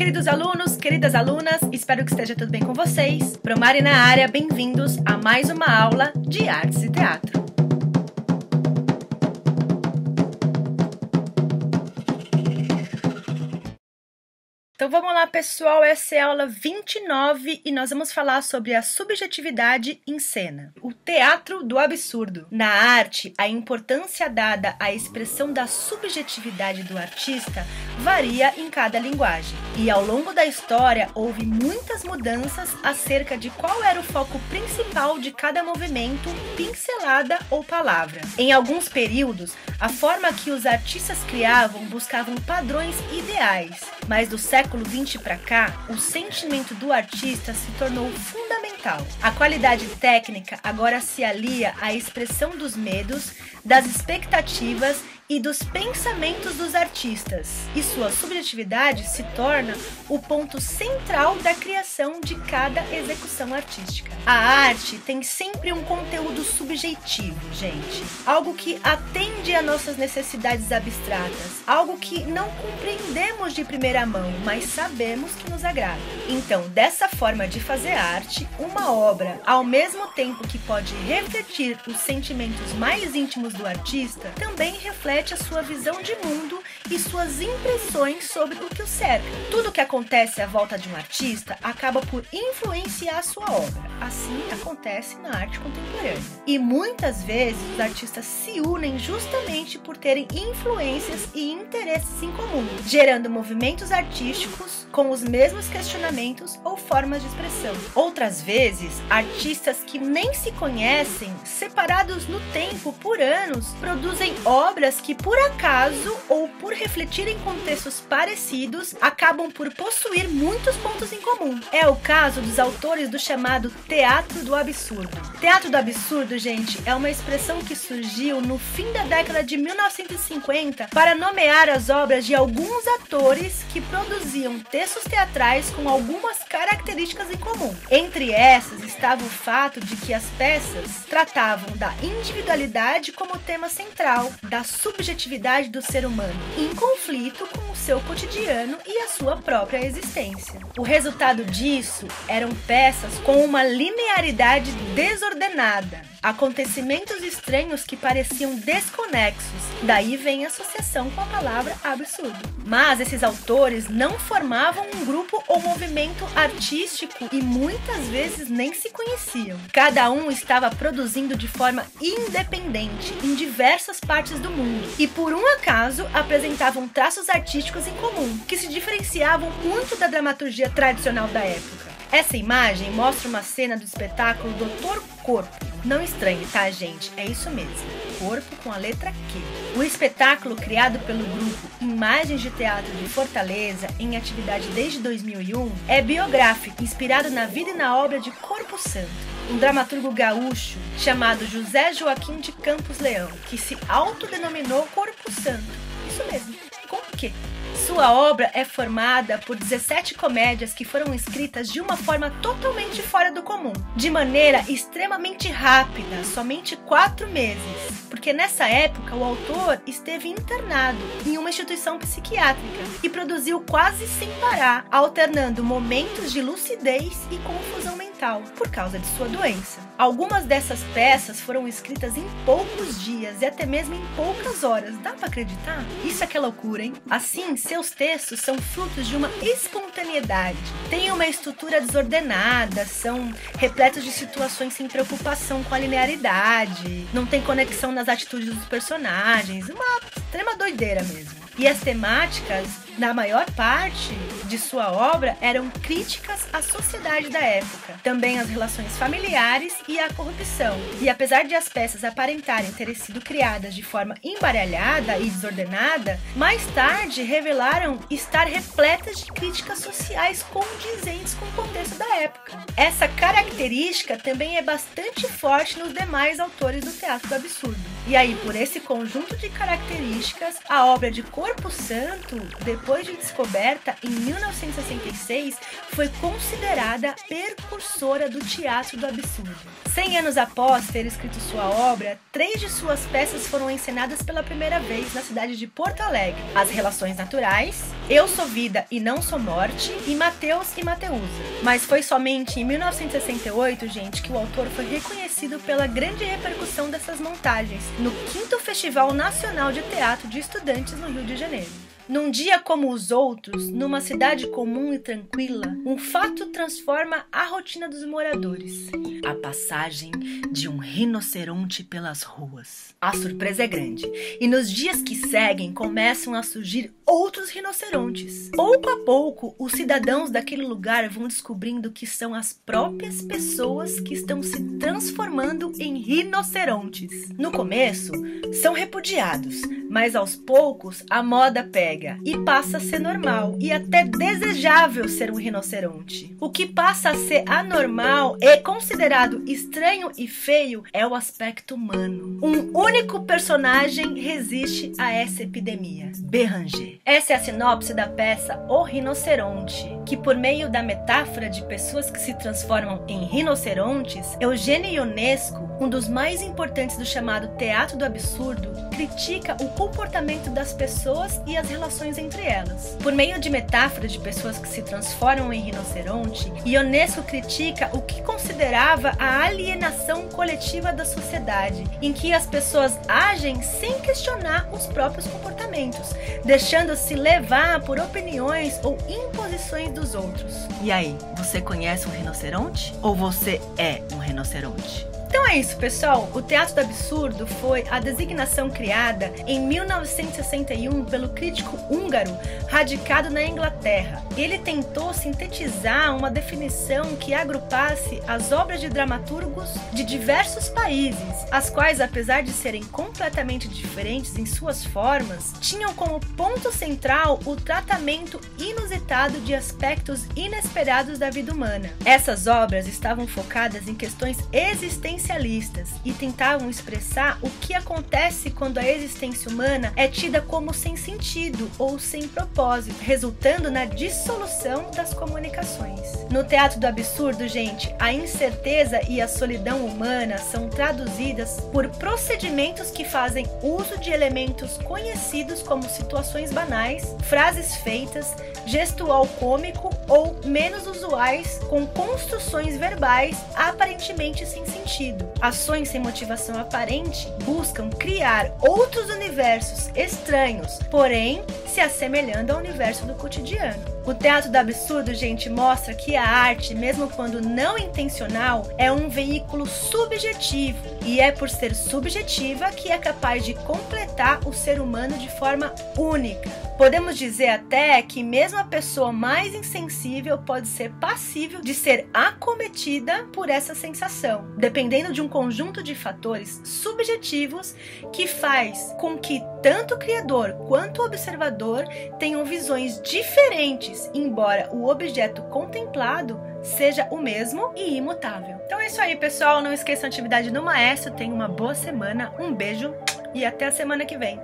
queridos alunos, queridas alunas, espero que esteja tudo bem com vocês. Promare na área, bem-vindos a mais uma aula de Artes e Teatro. Então vamos lá, pessoal, essa é a aula 29 e nós vamos falar sobre a subjetividade em cena. O teatro do absurdo. Na arte, a importância dada à expressão da subjetividade do artista varia em cada linguagem. E ao longo da história, houve muitas mudanças acerca de qual era o foco principal de cada movimento, pincelada ou palavra. Em alguns períodos, a forma que os artistas criavam buscavam padrões ideais, mas do século XX para cá, o sentimento do artista se tornou fundamental. A qualidade técnica agora se alia à expressão dos medos, das expectativas e dos pensamentos dos artistas, e sua subjetividade se torna o ponto central da criação de cada execução artística. A arte tem sempre um conteúdo subjetivo, gente. Algo que atende a nossas necessidades abstratas, algo que não compreendemos de primeira mão, mas sabemos que nos agrada. Então, dessa forma de fazer arte, uma obra, ao mesmo tempo que pode refletir os sentimentos mais íntimos do artista, também reflete a sua visão de mundo e suas impressões sobre o que o cerca. Tudo que acontece à volta de um artista acaba por influenciar a sua obra. Assim acontece na arte contemporânea. E muitas vezes os artistas se unem justamente por terem influências e interesses em comum, gerando movimentos artísticos com os mesmos questionamentos ou formas de expressão. Outras vezes, artistas que nem se conhecem, separados no tempo por anos, produzem obras que por acaso ou por refletir em contextos parecidos, acabam por possuir muitos pontos em comum. É o caso dos autores do chamado teatro do absurdo. Teatro do absurdo, gente, é uma expressão que surgiu no fim da década de 1950 para nomear as obras de alguns atores que produziam textos teatrais com algumas características em comum. Entre essas estava o fato de que as peças tratavam da individualidade como tema central, da subjetividade do ser humano, em conflito com o seu cotidiano e a sua própria existência. O resultado disso eram peças com uma linearidade desordenada, acontecimentos estranhos que pareciam desconexos, daí vem a associação com a palavra absurdo. Mas esses autores não formavam um grupo ou movimento artístico e muitas vezes nem se conheciam. Cada um estava produzindo de forma independente em diversas partes do mundo e por um acaso apresentavam traços artísticos em comum, que se diferenciavam muito da dramaturgia tradicional da época. Essa imagem mostra uma cena do espetáculo Doutor Corpo. Não estranhe, tá, gente? É isso mesmo. Corpo com a letra Q. O espetáculo, criado pelo grupo Imagens de Teatro de Fortaleza, em atividade desde 2001, é biográfico, inspirado na vida e na obra de Corpo Santo, um dramaturgo gaúcho chamado José Joaquim de Campos Leão, que se autodenominou Corpo Santo. Isso mesmo. Com o quê? Sua obra é formada por 17 comédias que foram escritas de uma forma totalmente fora do comum, de maneira extremamente rápida, somente 4 meses, porque nessa época o autor esteve internado em uma instituição psiquiátrica e produziu quase sem parar, alternando momentos de lucidez e confusão mental por causa de sua doença. Algumas dessas peças foram escritas em poucos dias e até mesmo em poucas horas. Dá pra acreditar? Isso é que é loucura, hein? Assim, seus textos são frutos de uma espontaneidade. Têm uma estrutura desordenada, são repletos de situações sem preocupação com a linearidade, não tem conexão nas atitudes dos personagens, uma extrema doideira mesmo. E as temáticas, na maior parte de sua obra, eram críticas à sociedade da época, também às relações familiares e à corrupção. E apesar de as peças aparentarem terem sido criadas de forma embaralhada e desordenada, mais tarde revelaram estar repletas de críticas sociais condizentes com o contexto da época. Essa característica também é bastante forte nos demais autores do teatro do absurdo. E aí, por esse conjunto de características, a obra de Corpo Santo, depois depois de descoberta em 1966, foi considerada precursora do teatro do absurdo. 100 anos após ter escrito sua obra, 3 de suas peças foram encenadas pela primeira vez na cidade de Porto Alegre: As Relações Naturais, Eu Sou Vida e Não Sou Morte e Mateus e Mateusa. Mas foi somente em 1968, gente, que o autor foi reconhecido pela grande repercussão dessas montagens no 5º Festival Nacional de Teatro de Estudantes no Rio de Janeiro. Num dia como os outros, numa cidade comum e tranquila, um fato transforma a rotina dos moradores: a passagem de um rinoceronte pelas ruas. A surpresa é grande, e nos dias que seguem começam a surgir outros rinocerontes. Pouco a pouco, os cidadãos daquele lugar vão descobrindo que são as próprias pessoas que estão se transformando em rinocerontes. No começo, são repudiados, mas aos poucos a moda pega e passa a ser normal e até desejável ser um rinoceronte. O que passa a ser anormal e considerado estranho e feio é o aspecto humano. Um único personagem resiste a essa epidemia: Béranger. Essa é a sinopse da peça O Rinoceronte, que por meio da metáfora de pessoas que se transformam em rinocerontes, Eugênio Ionesco, um dos mais importantes do chamado teatro do absurdo, critica o comportamento das pessoas e as relações entre elas. Por meio de metáfora de pessoas que se transformam em rinoceronte, Ionesco critica o que considerava a alienação coletiva da sociedade, em que as pessoas agem sem questionar os próprios comportamentos, deixando-se levar por opiniões ou imposições dos outros. E aí, você conhece um rinoceronte? Ou você é um rinoceronte? Então é isso, pessoal. O teatro do absurdo foi a designação criada em 1961 pelo crítico húngaro radicado na Inglaterra. Ele tentou sintetizar uma definição que agrupasse as obras de dramaturgos de diversos países, as quais, apesar de serem completamente diferentes em suas formas, tinham como ponto central o tratamento inusitado de aspectos inesperados da vida humana. Essas obras estavam focadas em questões existencialistas e tentavam expressar o que acontece quando a existência humana é tida como sem sentido ou sem propósito, resultando na dissolução das comunicações. No teatro do absurdo, gente, a incerteza e a solidão humana são traduzidas por procedimentos que fazem uso de elementos conhecidos como situações banais, frases feitas, gestual cômico ou menos usuais, com construções verbais aparentemente sem sentido. Ações sem motivação aparente buscam criar outros universos estranhos, porém se assemelhando ao universo do cotidiano. O teatro do absurdo, gente, mostra que a arte, mesmo quando não intencional, é um veículo subjetivo, e é por ser subjetiva que é capaz de completar o ser humano de forma única. Podemos dizer até que mesmo a pessoa mais insensível pode ser passível de ser acometida por essa sensação, dependendo de um conjunto de fatores subjetivos que faz com que tanto o criador quanto o observador tenham visões diferentes, embora o objeto contemplado seja o mesmo e imutável. Então é isso aí, pessoal. Não esqueçam a atividade do maestro. Tenham uma boa semana, um beijo e até a semana que vem.